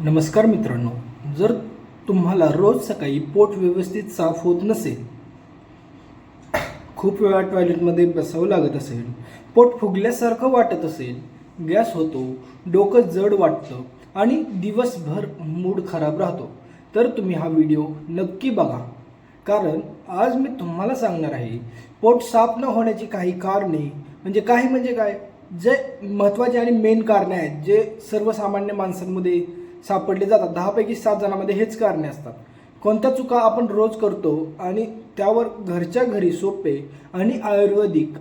नमस्कार मित्रांनो, जर तुम्हाला रोज सकाळी पोट व्यवस्थित साफ होत नसेल, खूप वेळा टॉयलेटमध्ये बसावं लागत असेल, पोट फुगल्यासारखं वाटत असेल, गॅस होतो, डोकं जड वाटतं आणि दिवसभर मूड खराब राहतो, तर तुम्ही हा व्हिडिओ नक्की बघा. कारण आज मी तुम्हाला सांगणार आहे पोट साफ न होण्याची काही कारणे, म्हणजे काय, जे महत्त्वाचे आणि मेन कारणे आहेत, जे सर्वसामान्य माणसांमध्ये सापडले जातात. 10 पैकी 7 जणांमध्ये हेच कारणे असतात. कोणत्या चुका आपण रोज करतो आणि त्यावर घरच्या घरी सोपे आणि आयुर्वेदिक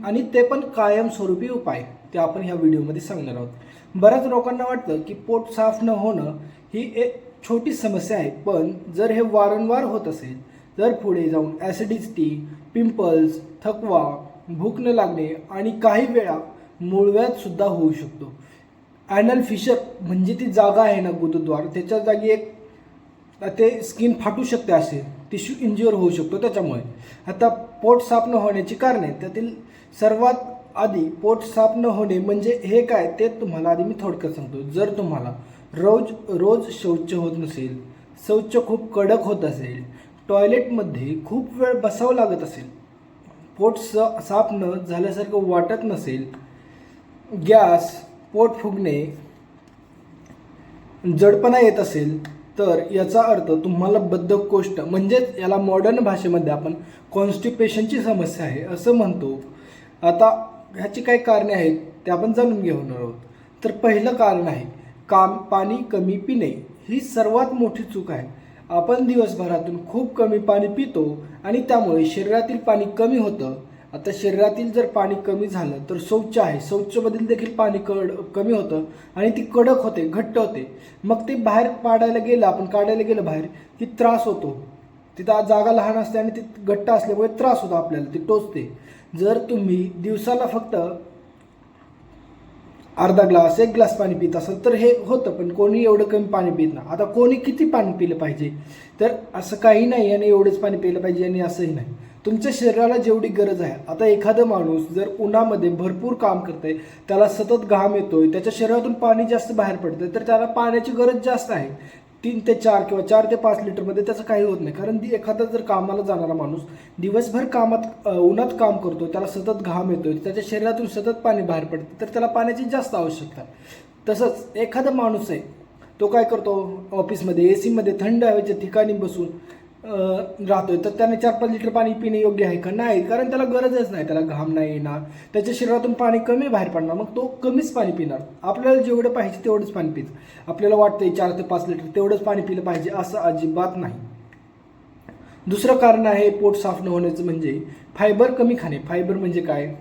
आणि ते पण कायमस्वरूपी उपाय ते आपण ह्या व्हिडिओमध्ये सांगणार आहोत. बऱ्याच लोकांना वाटतं की पोट साफ न होणं ही एक छोटी समस्या आहे, पण जर हे वारंवार होत असेल तर पुढे जाऊन ॲसिडिटी, पिंपल्स, थकवा, भूक न लागणे आणि काही वेळा मूळव्याध सुद्धा होऊ शकतो. ॲनल फिशर म्हणजे ती जागा आहे ना, गुदद्वार, त्याच्या जागी एक ते स्किन फाटू शकते, असे टिश्यू इंज्युअर होऊ शकतो त्याच्यामुळे. आता पोट साफ न होण्याची कारणे, त्यातील सर्वात आधी पोट साफ न होणे म्हणजे हे काय ते तुम्हाला आधी मी थोडक्यात सांगतो. जर तुम्हाला रोज शौच होत नसेल, शौच खूप कडक होत असेल, टॉयलेटमध्ये खूप वेळ बसावं लागत असेल, पोट साफ न झाल्यासारखं वाटत नसेल, गॅस, पोट फुगणे, जडपणा येत असेल, तर याचा अर्थ तुम्हाला बद्धकोष्ठ म्हणजेच याला मॉडर्न भाषेमध्ये आपण कॉन्स्टिपेशनची समस्या आहे असं म्हणतो. आता ह्याची काही कारणे आहेत ते आपण जाणून घेणार आहोत. तर पहिलं कारण आहे पाणी कमी पिणे. ही सर्वात मोठी चूक आहे. आपण दिवसभरातून खूप कमी पाणी पितो आणि त्यामुळे शरीरातील पाणी कमी होतं. आता शरीरातील जर पाणी कमी झालं तर शौच आहे, शौचमधील देखील पाणी कमी होतं आणि ती कडक होते, घट्ट होते. मग ते बाहेर आपण काढायला गेलं बाहेर की त्रास होतो. तिथं जागा लहान असते आणि ती घट्ट असल्यामुळे त्रास होतो आपल्याला, ती टोचते. जर तुम्ही दिवसाला फक्त अर्धा ग्लास, 1 ग्लास पाणी पित असेल तर हे होतं, पण कोणी एवढं कमी पाणी पित नाही. आता कोणी किती पाणी पिलं पाहिजे, तर असं काही नाही आणि एवढंच पाणी पिलं पाहिजे आणि असंही नाही. तुमच्या शरीराला जेवढी गरज आहे. आता एखादा माणूस जर उन्हामध्ये भरपूर काम करतंय, त्याला सतत घाम येतोय, त्याच्या शरीरातून पाणी जास्त बाहेर पडतंय, तर त्याला पाण्याची गरज जास्त आहे. 3 ते 4 किंवा 4 ते 5 लिटरमध्ये त्याचं काही होत नाही. कारण एखादा जर कामाला जाणारा माणूस दिवसभर उन्हात काम करतो, त्याला सतत घाम येतोय, त्याच्या शरीरातून सतत पाणी बाहेर पडतं, तर त्याला पाण्याची जास्त आवश्यकता आहे. तसंच एखादा माणूस आहे, तो काय करतो, ऑफिसमध्ये AC मध्ये थंड हवेच्या ठिकाणी बसून राहतोय, तर त्याने 4-5 लिटर पाणी पिणे योग्य आहे का? नाही, कारण त्याला गरजच नाही, त्याला घाम नाही येणार, त्याच्या शरीरातून पाणी कमी बाहेर पडणार, मग तो कमीच पाणी पिणार. आपल्याला जेवढं पाहिजे तेवढंच पाणी पितं. आपल्याला वाटतंय 4 ते 5 लिटर तेवढंच पाणी पिलं पाहिजे असं अजिबात नाही. दुसरं कारण आहे पोट साफ न होण्याचं म्हणजे फायबर कमी खाणे. फायबर म्हणजे काय,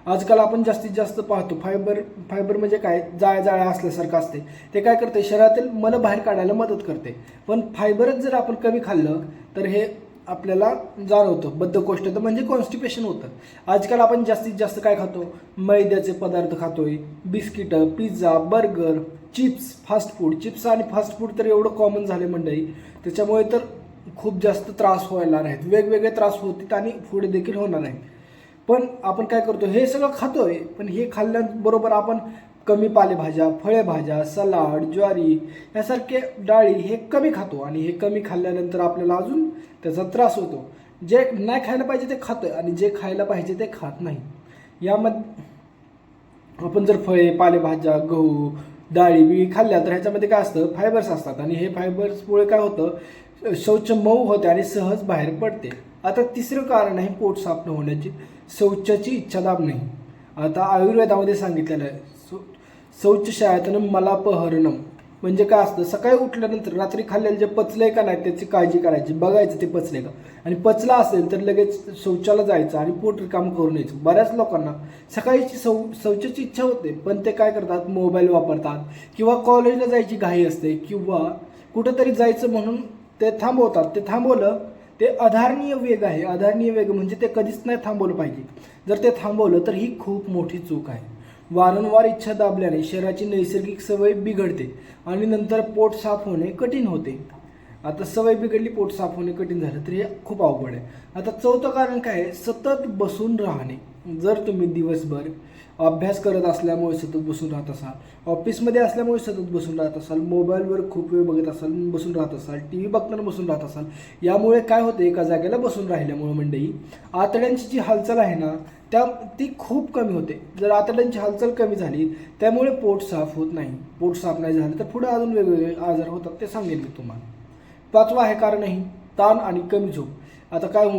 आजकाल आपण जास्तीत जास्त पाहतो फायबर म्हणजे काय, जाळ्या असल्यासारखं असते. ते काय करते, शरीरातील मल बाहेर काढायला मदत करते. पण फायबरच जर आपण कमी खाल्लं तर हे आपल्याला जाणवतं, बद्धकोष्ठता म्हणजे कॉन्स्टिपेशन होतं. आजकाल आपण जास्तीत जास्त काय खातो, मैद्याचे पदार्थ खातोय, बिस्किटं, pizza, burger, chips, fast food. Chips आणि फास्ट फूड तर एवढं कॉमन झाले मंडळी, त्याच्यामुळे तर खूप जास्त त्रास व्हायला आहेत, वेगवेगळे त्रास होतील आणि पुढे देखील होणार आहेत. पण आपण काय करतो, हे सगळं खातोय, पण हे खाल्ल्याबरोबर आपण कमी पालेभाज्या, फळेभाज्या, सलाड, ज्वारी यासारखे डाळी हे कमी खातो आणि हे कमी खाल्ल्यानंतर आपल्याला अजून त्याचा त्रास होतो. जे नाही खायला पाहिजे ते खातोय आणि जे खायला पाहिजे ते खात नाही. यामध्ये आपण जर फळे, पालेभाज्या, गहू, डाळी बिळी खाल्ल्या तर ह्याच्यामध्ये काय असतं, फायबर्स असतात आणि हे फायबर्समुळे काय होतं, शौच मऊ होते आणि सहज बाहेर पडते. आता तिसरं कारण आहे पोट साफ न होण्याची, शौचाची इच्छा दाबणे. आता आयुर्वेदामध्ये सांगितलेलं आहे, शौचशायतनं मलापहरणम म्हणजे काय असतं, सकाळी उठल्यानंतर रात्री खाल्लेलं जे पचलंय का नाही त्याची काळजी करायची, बघायचं ते पचले का, आणि पचला असेल तर लगेच शौचाला जायचं आणि पोट रिकाम करून यायचं. बऱ्याच लोकांना सकाळीची शौचाची इच्छा होते, पण ते काय करतात, मोबाईल वापरतात किंवा कॉलेजला जायची घाई असते किंवा कुठंतरी जायचं म्हणून ते थांबवतात. ते थांबवलं, ते अधारणीय वेग आहे. अधारणीय वेग म्हणजे ते कधीच नाही थांबवलं पाहिजे. जर ते थांबवलं तर ही खूप मोठी चूक आहे. वारंवार इच्छा दाबल्याने शरीराची नैसर्गिक सवय बिघडते आणि नंतर पोट साफ होणे कठीण होते. आता सवय बिघडली, पोट साफ होणे कठीण झालं तर हे खूप अवघड आहे. आता चौथं कारण काय आहे, सतत बसून राहणे. जर तुम्ही दिवसभर अभ्यास करत असल्यामुळे सतत बसून राहत असाल, ऑफिसमध्ये असल्यामुळे सतत बसून राहत असाल, मोबाईलवर खूप वेळ बघत असाल, बसून राहत असाल, टी व्ही बघताना बसून राहत असाल, यामुळे काय होतं, एका जागेला बसून राहिल्यामुळे मंडळी आतड्यांची जी हालचाल आहे ना ती खूप कमी होते. जर आतड्यांची हालचाल कमी झाली त्यामुळे पोट साफ होत नाही. पोट साफ नाही झालं तर पुढे अजून वेगवेगळे आजार होतात, ते सांगेन मी तुम्हाला. 5वं आहे कारण आहे ताण आणि कमी झोप. आता काय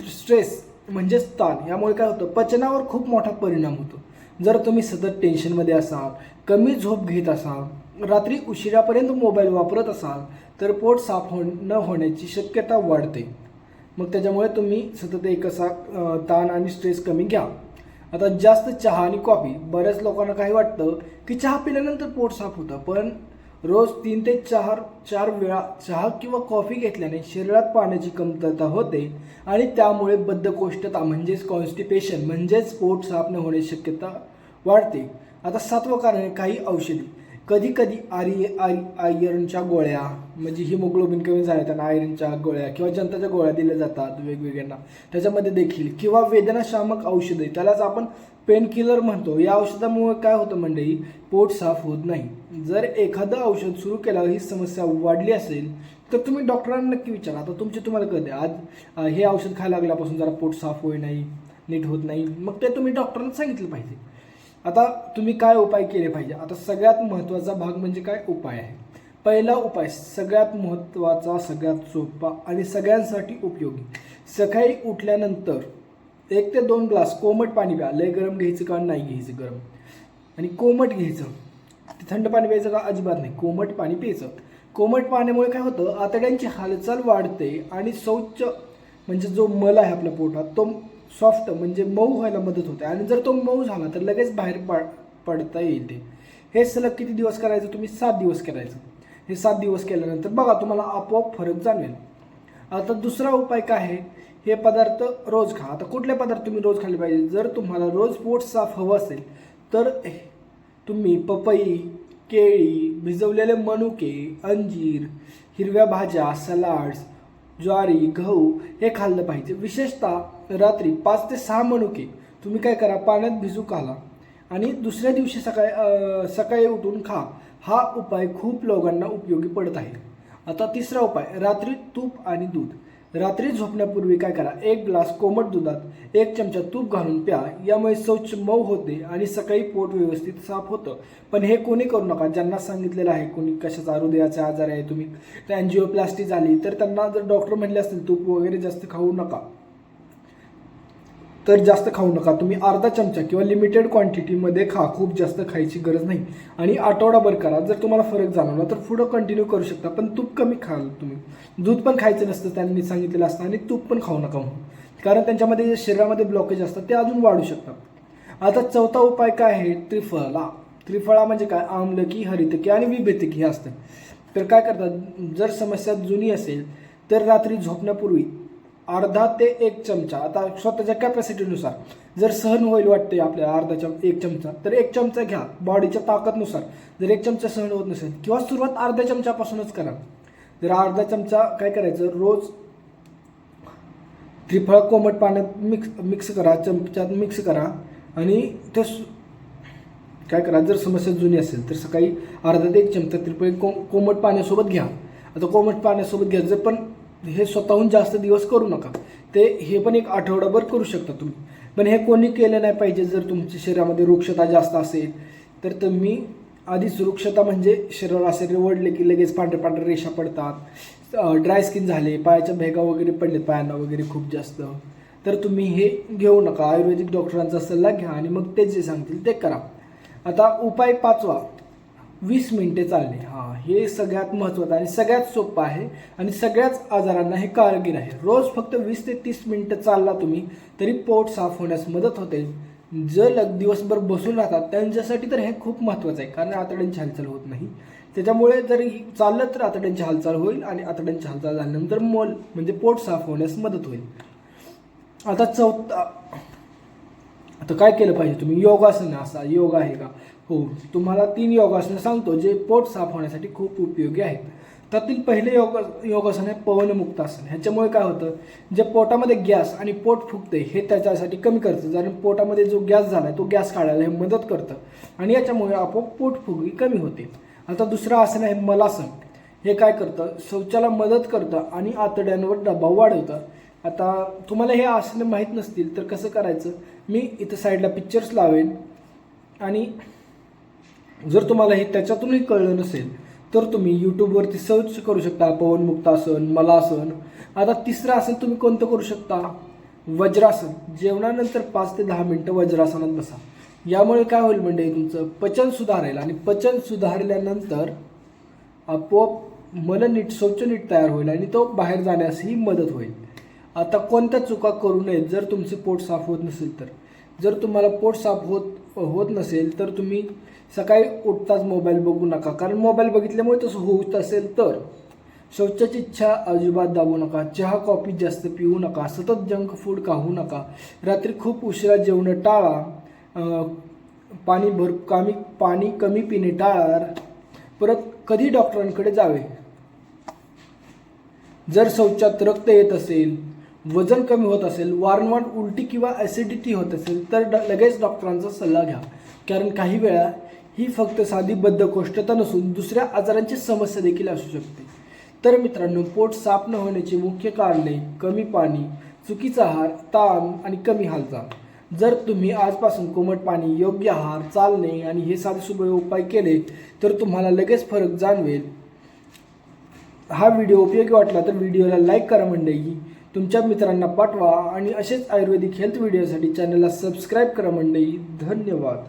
स्ट्रेस म्हणजेच ताण, यामुळे काय होतं, पचनावर खूप मोठा परिणाम होतो. जर तुम्ही सतत टेन्शनमध्ये असाल, कमी झोप घेत असाल, रात्री उशिरापर्यंत मोबाईल वापरत असाल तर पोट साफ न होण्याची शक्यता वाढते. मग त्याच्यामुळे तुम्ही सतत एक असा ताण आणि स्ट्रेस कमी घ्या. आता जास्त चहा आणि कॉफी, बऱ्याच लोकांना काही वाटतं की चहा पिल्यानंतर पोट साफ होतं, पण रोज 3 ते 4 वेळा चहा किंवा कॉफी घेतल्याने शरीरात पाण्याची कमतरता होते आणि त्यामुळे बद्धकोष्ठता म्हणजेच कॉन्स्टिपेशन म्हणजेच पोट साफ न होण्याची शक्यता वाढते. आता 7वं कारण आहे काही औषधी. कधी कधी आयर्नच्या गोळ्या, म्हणजे हिमोग्लोबिन कमी झाले त्यांना आयर्नच्या गोळ्या किंवा जंताच्या गोळ्या दिल्या जातात वेगवेगळ्यांना, त्याच्यामध्ये देखील, किंवा वेदनाशामक औषधे, त्यालाच आपण पेन किलर म्हणतो. या औषधामुळे काय होतं मंडळी, पोट साफ होत नाही. जर एखादं औषध सुरू केल्यावर ही समस्या वाढली असेल तर तुम्ही डॉक्टरांना नक्की विचारा. आता तुम्हाला कळते आज हे औषध खायला लागल्यापासून जरा पोट साफ होई नाही, नीट होत नाही, मग ते तुम्ही डॉक्टरांना सांगितलं पाहिजे. आता तुम्ही काय उपाय केले पाहिजे. आता सगळ्यात महत्त्वाचा भाग म्हणजे काय उपाय आहे. पहिला उपाय सगळ्यात महत्त्वाचा, सगळ्यात सोपा आणि सगळ्यांसाठी उपयोगी. सकाळी उठल्यानंतर 1 ते 2 ग्लास कोमट पाणी प्या. लय गरम घ्यायचं का नाही घ्यायचं गरम, आणि कोमट घ्यायचं. थंड पाणी प्यायचं का अजिबात नाही, कोमट पाणी प्यायचं. कोमट पाण्यामुळे काय होतं, आतड्यांची हालचाल वाढते आणि शौच म्हणजे जो मल आहे आपल्या पोटात तो सॉफ्ट म्हणजे मऊ व्हायला मदत होते, आणि जर तो मऊ झाला तर लगेच बाहेर पडता येते. हे सलग किती दिवस करायचं तुम्ही, 7 दिवस करायचं. हे 7 दिवस केल्यानंतर बघा तुम्हाला आपोआप फरक जाणवेल. आता दुसरा उपाय काय आहे, हे पदार्थ रोज खा. आता कुठले पदार्थ तुम्ही रोज खाल्ले पाहिजे. जर तुम्हाला रोज पोट साफ हवं असेल तर तुम्ही पपई, केळी, भिजवलेले मनुके, अंजीर, हिरव्या भाज्या, सलाड्स, ज्वारी, गहू हे खाल्लं पाहिजे. विशेषतः रात्री 5 ते 6 मनुके तुम्ही काय करा, पाण्यात भिजू घाला आणि दुसऱ्या दिवशी सकाळी उठून खा. हा उपाय खूप लोकांना उपयोगी पडत आहे. आता तिसरा उपाय, रात्री तूप आणि दूध. रात्री झोपण्यापूर्वी काय करा, 1 ग्लास कोमट दुधात 1 चमचा तूप घालून प्या. यामुळे शौच मऊ होते आणि सकाळी पोट व्यवस्थित साफ होतं. पण हे कोणी करू नका ज्यांना सांगितलेलं आहे, कोणी कशाचा हृदयाचा आजार आहे, तुम्ही अँजिओप्लास्टी झाली तर त्यांना जर डॉक्टर म्हणले असतील तूप वगैरे जास्त खाऊ नका, तर जास्त खाऊ नका. तुम्ही अर्धा चमचा किंवा लिमिटेड क्वांटिटीमध्ये खा, खूप जास्त खायची गरज नाही. आणि आठवडाभर करा. जर तुम्हाला फरक जाणवला तर पुढं कंटिन्यू करू शकता, पण तूप कमी खाल. तुम्ही दूध पण खायचं नसतं त्यांनी सांगितलेलं असतं, आणि तूप पण खाऊ नका म्हणून, कारण त्यांच्यामध्ये जे शरीरामध्ये ब्लॉकेज असतात ते अजून वाढू शकतात. आता चौथा उपाय काय आहे, त्रिफळा. त्रिफळा म्हणजे काय, आमलकी, हरितकी आणि विभेतकी हे असतं. तर काय करतात, जर समस्या जुनी असेल तर रात्री झोपण्यापूर्वी अर्धा ते 1 चमचा, आता स्वतःच्या कॅपॅसिटीनुसार, जर सहन होईल वाटते आपल्याला 1 चमचा तर 1 चमचा घ्या. बॉडीच्या ताकदनुसार जर 1 चमचा सहन होत नसेल, किंवा सुरुवात अर्ध्या चमच्यापासूनच करा. जर अर्धा चमचा काय करायचं, रोज त्रिफळा कोमट पाण्यात मिक्स करा, चमच्यात मिक्स करा, आणि ते काय करा, जर समस्या जुनी असेल तर सकाळी अर्धा ते 1 चमचा त्रिफळ कोमट पाण्यासोबत घ्या. आता कोमट पाण्यासोबत घ्यायचं, पण हे स्वतःहून जास्त दिवस करू नका. हे पण 1 आठवडाभर करू शकता तुम्ही, पण हे कोणी केलं नाही पाहिजे. जर तुमच्या शरीरामध्ये रुक्षता जास्त असेल तर तुम्ही आधीच, रुक्षता म्हणजे शरीर ओढले की लगेच पांढरे रेषा पडतात, ड्राय स्किन झाले, पायाच्या भेगा वगैरे पडलेत पायांना वगैरे खूप जास्त, तर तुम्ही हे घेऊ नका. आयुर्वेदिक डॉक्टरांचा सल्ला घ्या आणि मग ते जे सांगतील ते करा. आता उपाय 5वा, 20 मिनिटे चालणे. हे सगळ्यात महत्त्वाचं आणि सगळ्यात सोपं आहे, आणि सगळ्याच आजारांना हे कारगर आहे. रोज फक्त 20 ते 30 मिनिटं चालला तुम्ही तरी पोट साफ होण्यास मदत होते. जर दिवसभर बसून राहतात त्यांच्यासाठी तर हे खूप महत्त्वाचं आहे, कारण आतड्यांची हालचाल होत नाही. त्याच्यामुळे जर चाललं तर आतड्यांची हालचाल होईल, आणि आतड्यांची हालचाल झाल्यानंतर मल म्हणजे पोट साफ होण्यास मदत होईल. आता आता काय केलं पाहिजे तुम्ही, योगासन. असा योगा आहे का, हो, तुम्हाला 3 योगासनं सांगतो जे पोट साफ होण्यासाठी खूप उपयोगी आहेत. त्यातील पहिले योगासन आहे पवनमुक्तासन. ह्याच्यामुळे काय होतं, जे पोटामध्ये गॅस आणि पोट फुगते हे त्याच्यासाठी कमी करतं. जर पोटामध्ये जो गॅस झाला तो गॅस काढायला हे मदत करतं आणि याच्यामुळे आपोआप पोट फुगी कमी होते. आता दुसरं आसन आहे मलासन. हे काय करतं, शौचाला मदत करतं आणि आतड्यांवर दबाव वाढवतं. आता तुम्हाला हे आसनं माहीत नसतील तर कसं करायचं, मी इथं साईडला पिक्चर्स लावेन आणि जर तुम्हाला हे त्याच्यातूनही कळलं नसेल तर तुम्ही यूट्यूबवरती सर्च करू शकता, पवनमुक्तासन, मलासन. आता तिसरं आसन तुम्ही कोणतं करू शकता, वज्रासन. जेवणानंतर 5 ते 10 मिनटं वज्रासनात बसा. यामुळे काय होईल म्हणजे तुमचं पचन सुधारेल आणि पचन सुधारल्यानंतर आपोआप शौच नीट तयार होईल आणि तो बाहेर जाण्यासही मदत होईल. आता कोणत्या चुका करू नयेत जर तुमचे पोट साफ होत नसेल तर. जर तुम्हाला पोट साफ होत नसेल तर तुम्ही सकाळी उठताच मोबाईल बघू नका, कारण मोबाईल बघितल्यामुळे तसं होत असेल तर. शौचाची इच्छा अजिबात दाबू नका. चहा कॉफी जास्त पिऊ नका. सतत जंक फूड खाऊ नका. रात्री खूप उशिरा जेवणं टाळा. पाणी कमी पिणे टाळा. परत कधी डॉक्टरांकडे जावे. जर शौचात रक्त येत असेल, वजन कमी होत असेल, वारंवार उलटी किंवा ॲसिडिटी होत असेल तर लगेच डॉक्टरांचा सल्ला घ्या, कारण काही वेळा ही फक्त साधी बद्धकोष्ठता नसून दुसऱ्या आजारांची समस्या देखील असू शकते. तर मित्रांनो, पोट साफ न होण्याची मुख्य कारणे कमी पाणी, चुकीचा आहार, ताण आणि कमी हालचाल. जर तुम्ही आजपासून कोमट पाणी, योग्य आहार, चालणे आणि हे साधेसोपे उपाय केले तर तुम्हाला लगेच फरक जाणवेल. हा व्हिडिओ उपयोगी वाटला तर व्हिडिओला लाईक करा मंडळी, तुमच्या मित्रांना पाठवा आणि असेच आयुर्वेदिक हेल्थ व्हिडिओसाठी चॅनलला सबस्क्राईब करा मंडळी. धन्यवाद.